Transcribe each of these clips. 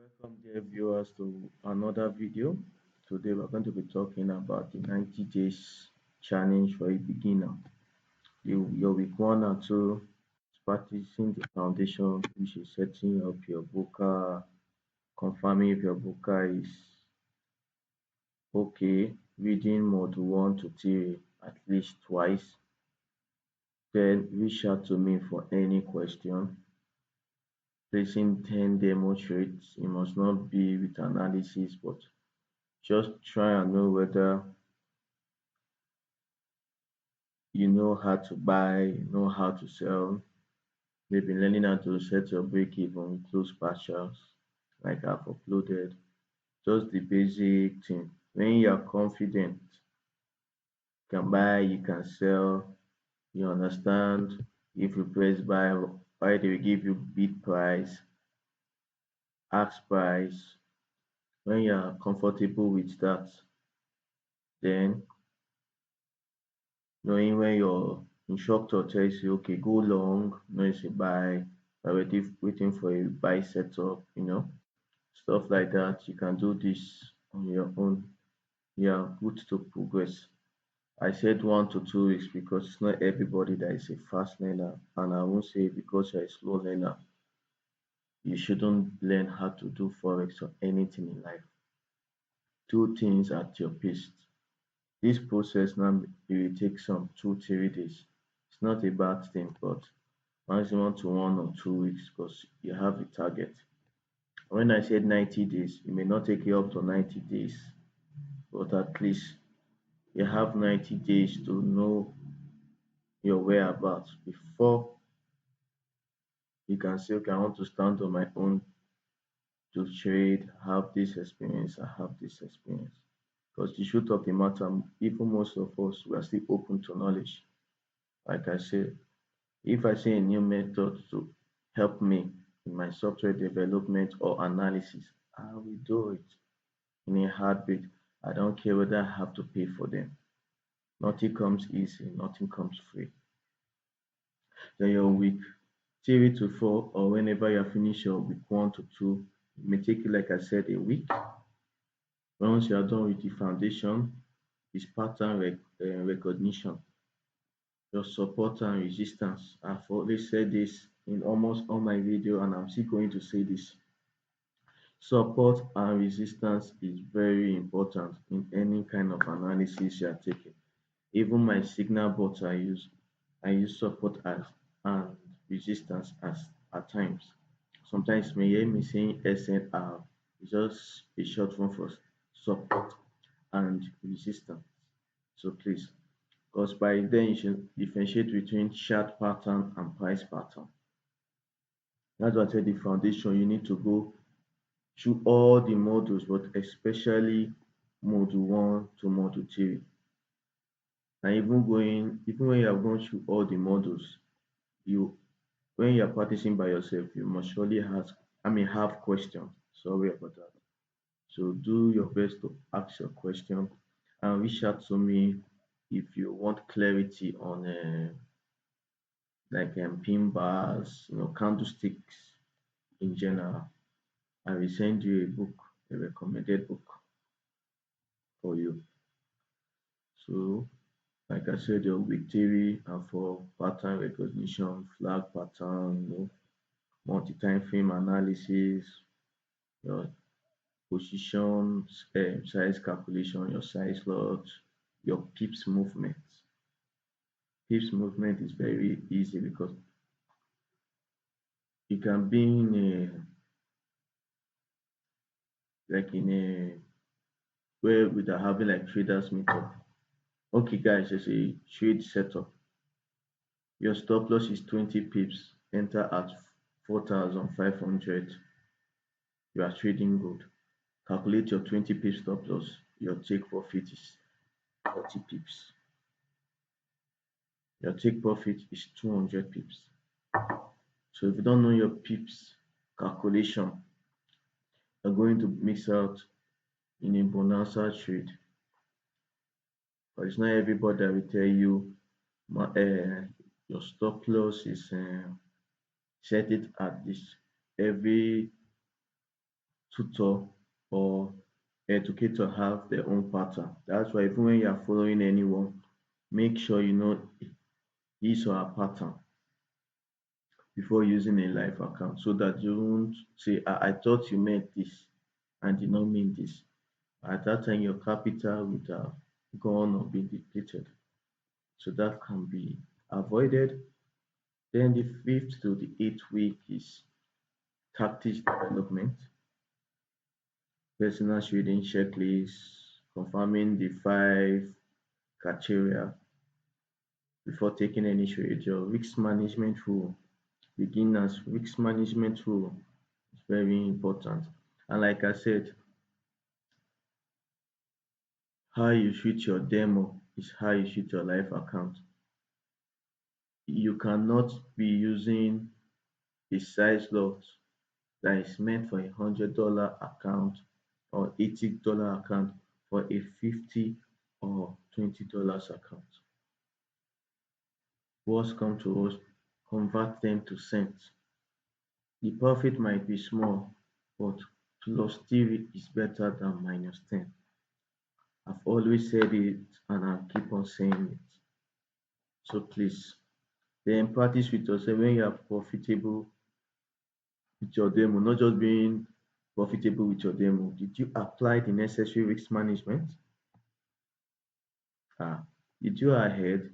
Welcome dear viewers to another video. Today we're going to be talking about the 90 days challenge for a beginner. Your week one and two is practicing the foundation, which is setting up your broker, confirming if your broker is okay, reading mode one to three at least twice. Then reach out to me for any question. Placing 10 demo trades. It must not be with analysis, but just try and know whether you know how to buy, you know how to sell, maybe learning how to set your break even, close partials, like I've uploaded. Just the basic thing. When you are confident, you can buy, you can sell, you understand if you press buy, why they will give you bid price, ask price. When you are comfortable with that, then knowing when your instructor tells you, okay, go long, no, it's a buy, already waiting for a buy setup, stuff like that. You can do this on your own. You are good to progress. I said 1 to 2 weeks because it's not everybody that is a fast learner, and I won't say because you're a slow learner, you shouldn't learn how to do forex or anything in life. Do things at your pace. This process now it will take some 2 3 days. It's not a bad thing, but maximum to 1 or 2 weeks because you have a target. When I said 90 days, it may not take you up to 90 days, but at least you have 90 days to know your whereabouts before you can say, okay, I want to stand on my own to trade, have this experience, I have this experience. Because the truth of the matter, even most of us, we are still open to knowledge. Like I said, if I see a new method to help me in my software development or analysis, I will do it in a heartbeat. I don't care whether I have to pay for them. Nothing comes easy, nothing comes free. Then your week 3 to 4, or whenever you finish your week 1 to 2, it may take you, like I said, a week. Once you are done with the foundation, it's pattern recognition, your support and resistance. I've always said this in almost all my video, and I'm still going to say this. Support and resistance is very important in any kind of analysis you are taking. Even my signal bots I use support as and resistance as at times. Sometimes you may hear me saying SNR. It's just a short form for support and resistance. So please, because by then you should differentiate between chart pattern and price pattern. That's why I said the foundation you need to go through all the modules, but especially module 1 to module 3. And even when you have gone through all the modules, you when you are practicing by yourself, you must surely have questions. Sorry about that. So do your best to ask your question and reach out to me if you want clarity on like pin bars, candlesticks in general. I will send you a book, a recommended book for you. So like I said, your week theory and for pattern recognition, flag pattern, multi-time frame analysis, your position size calculation, your size lot, your pips movement. Pips movement is very easy because you can be in a where without having like traders meetup. Okay, guys, there's a trade setup. Your stop loss is 20 pips. Enter at 4,500. You are trading good. Calculate your 20 pips stop loss. Your take profit is 40 pips. Your take profit is 200 pips. So if you don't know your pips calculation, you're going to miss out in a bonanza trade. But it's not everybody that will tell you your stop loss is set it at this. Every tutor or educator have their own pattern. That's why even when you are following anyone, make sure you know his or her pattern before using a live account so that you won't say, I thought you meant this and did not mean this. At that time, your capital would have gone or been depleted. So that can be avoided. Then the fifth to the eighth week is tactics development, personal trading checklist, confirming the five criteria before taking any trade. Your risk management rule, beginners risk management rule is very important. And like I said, how you shoot your demo is how you shoot your live account. You cannot be using a size lot that is meant for $100 account or $80 account for a 50 or $20 account. Worst come to worst, convert them to cents. The profit might be small, but plus 3 is better than minus 10. I've always said it and I'll keep on saying it. So please, then practice with yourself when you are profitable with your demo, not just being profitable with your demo. Did you apply the necessary risk management? Ah, did you ahead?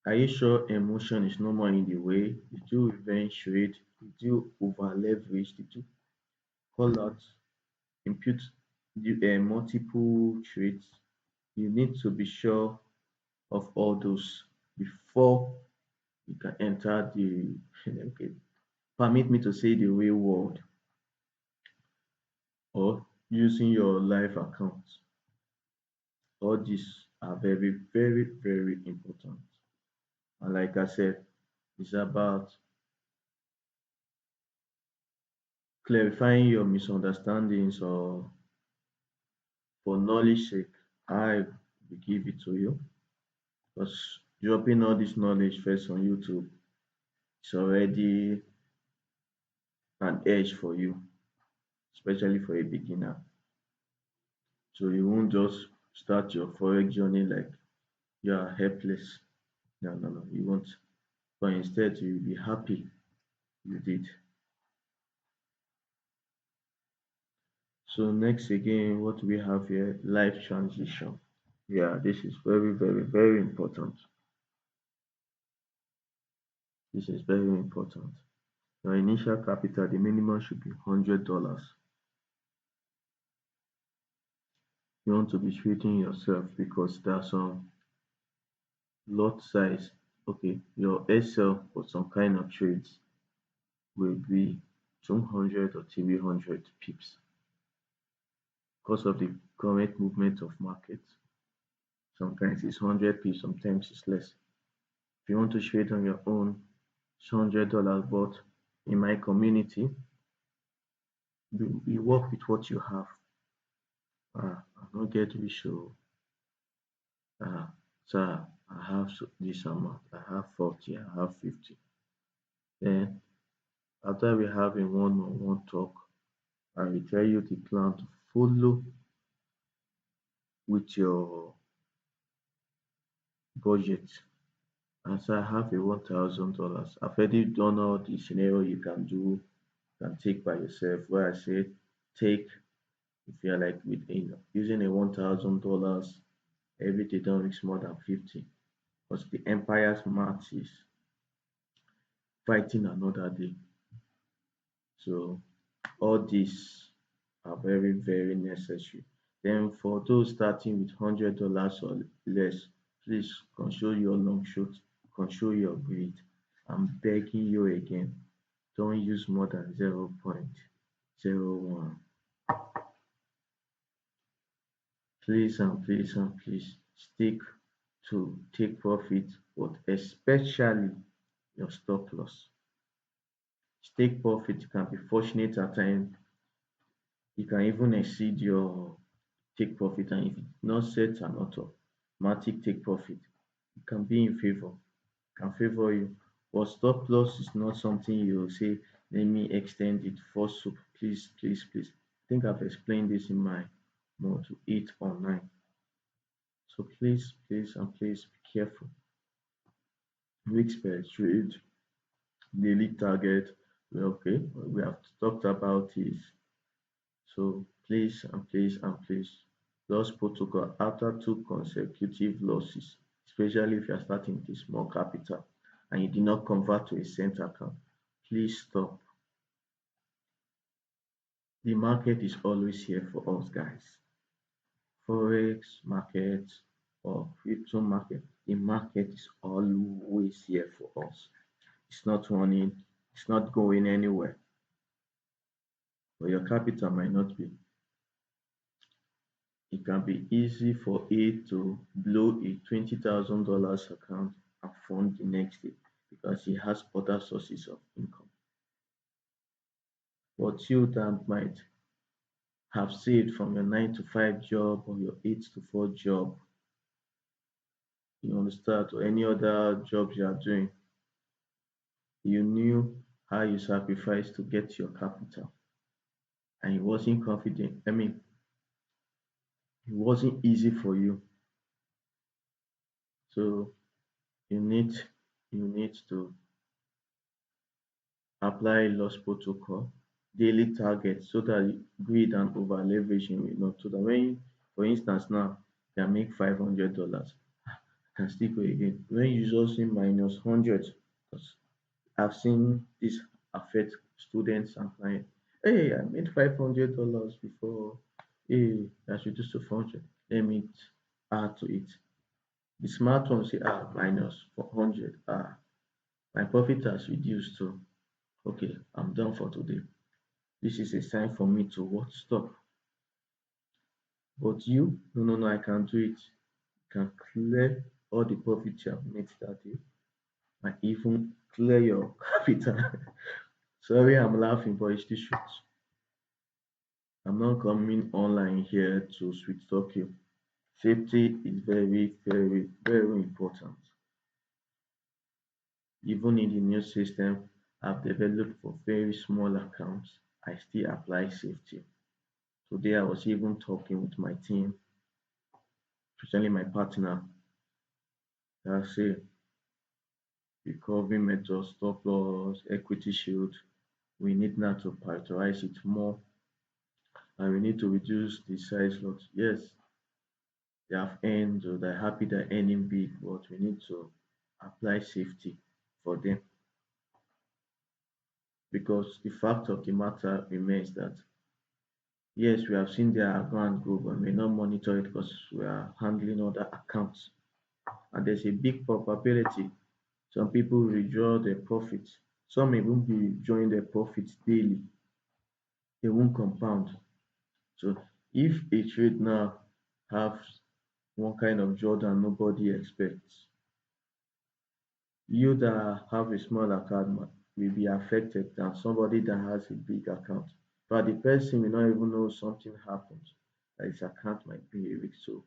Are you sure emotion is no more in the way? Did you revenge trade? Did you over leverage? Did you call out, impute multiple trades? You need to be sure of all those before you can enter the okay, permit me to say the real world or using your live account. All these are very, very, very important. And like I said, it's about clarifying your misunderstandings or for knowledge sake, I will give it to you. Because dropping all this knowledge first on YouTube is already an edge for you, especially for a beginner. So you won't just start your forex journey like you are helpless. No, no, no, you won't. But instead, you'll be happy you did. So next again, what we have here, life transition. Yeah, this is very, very, very important. This is very important. Your initial capital, the minimum should be $100. You want to be treating yourself because there's some lot size. Okay, your SL for some kind of trades will be 200 or 300 pips because of the current movement of market. Sometimes it's 100 pips, sometimes it's less. If you want to trade on your own, it's $100. But in my community, we work with what you have. I no get rich oo. Sir, I have this amount, I have 40, I have 50. Then after we have a one-on-one talk, I will tell you the plan to follow with your budget. And so I have a $1,000. I've already done all the scenario you can do, you can take by yourself. Where I said take if you're like with using a $1,000 every day don't risk more than 50 because the empire's math is fighting another day. So all these are very, very necessary. Then for those starting with $100 or less, please control your long shot, control your greed. I'm begging you again, don't use more than 0.01. Please and please and please stick to take profit, but especially your stop loss. Take profit can be fortunate at times. You can even exceed your take profit, and if it's not set an automatic take profit, it can be in favor, can favor you. But stop loss is not something you say, let me extend it for soup. Please, please, please. think I've explained this in my module 8 or 9. So please, please, and please be careful. Weeks per trade, daily target. Okay, we have talked about this. So please and please and please, loss protocol after two consecutive losses, especially if you are starting with a small capital and you did not convert to a cent account, please stop. The market is always here for us, guys. Forex market or crypto market, the market is always here for us. It's not running, it's not going anywhere. But your capital might not be. It can be easy for it to blow a $20,000 account and fund the next day because he has other sources of income. But you that might have saved from your 9 to 5 job or your 8 to 4 job, you understand, or any other jobs you are doing, you knew how you sacrificed to get your capital and it wasn't confident. I mean, it wasn't easy for you. So you need to apply loss protocol, daily target so that greed and over leveraging will not. So that when, for instance, now you can make $500, can still go again. When you just see minus 100, because I've seen this affect students and clients. Hey, I made $500 before. Hey, that's reduced to 400. Let me add to it. The smart one say, minus 400. My profit has reduced to, okay, I'm done for today. This is a sign for me to what? Stop. But you, no, no, no, I can do it. You can clear all the profit you have made that day and even clear your capital. Sorry, I'm laughing, but it's the truth. I'm not coming online here to sweet talk you. Safety is very, very, very important. Even in the new system I've developed for very small accounts, I still apply safety. Today I was even talking with my team, especially my partner, that say recovery method, stop loss, equity shield, we need now to prioritize it more and we need to reduce the size lot. Yes, they have earned or they're happy they're earning big, but we need to apply safety for them because the fact of the matter remains that yes, we have seen their account grow, but we may not monitor it because we are handling other accounts. And there's a big probability some people will withdraw their profits. Some even be withdrawing their profits daily. They won't compound. So if a trade now has one kind of drawdown nobody expects, you that have a small account will be affected than somebody that has a big account. But the person will not even know something happens, that his account might be a risk. So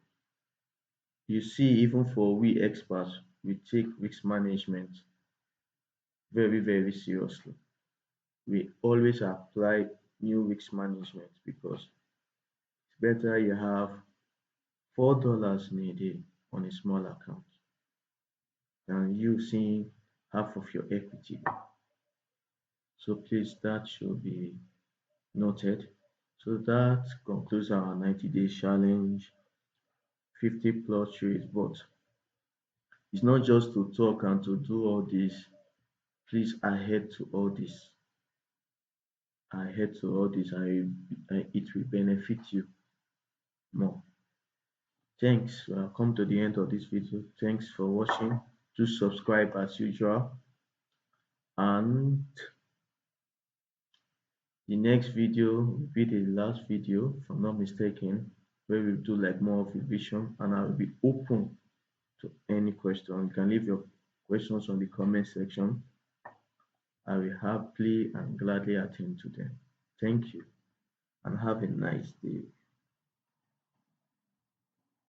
you see, even for we experts, we take risk management very, very seriously. We always apply new risk management because it's better you have $4 in a day on a small account than you seeing half of your equity. So please, that should be noted. So that concludes our 90 day challenge, 50 plus trades. But it's not just to talk and to do all this. Please adhere to all this. Adhere to all this, and it will benefit you more. Thanks. We have come to the end of this video. Thanks for watching. Do subscribe as usual. And the next video will be the last video, if I'm not mistaken, where we do like more of revision, and I will be open to any question. You can leave your questions on the comment section. I will happily and gladly attend to them. Thank you and have a nice day.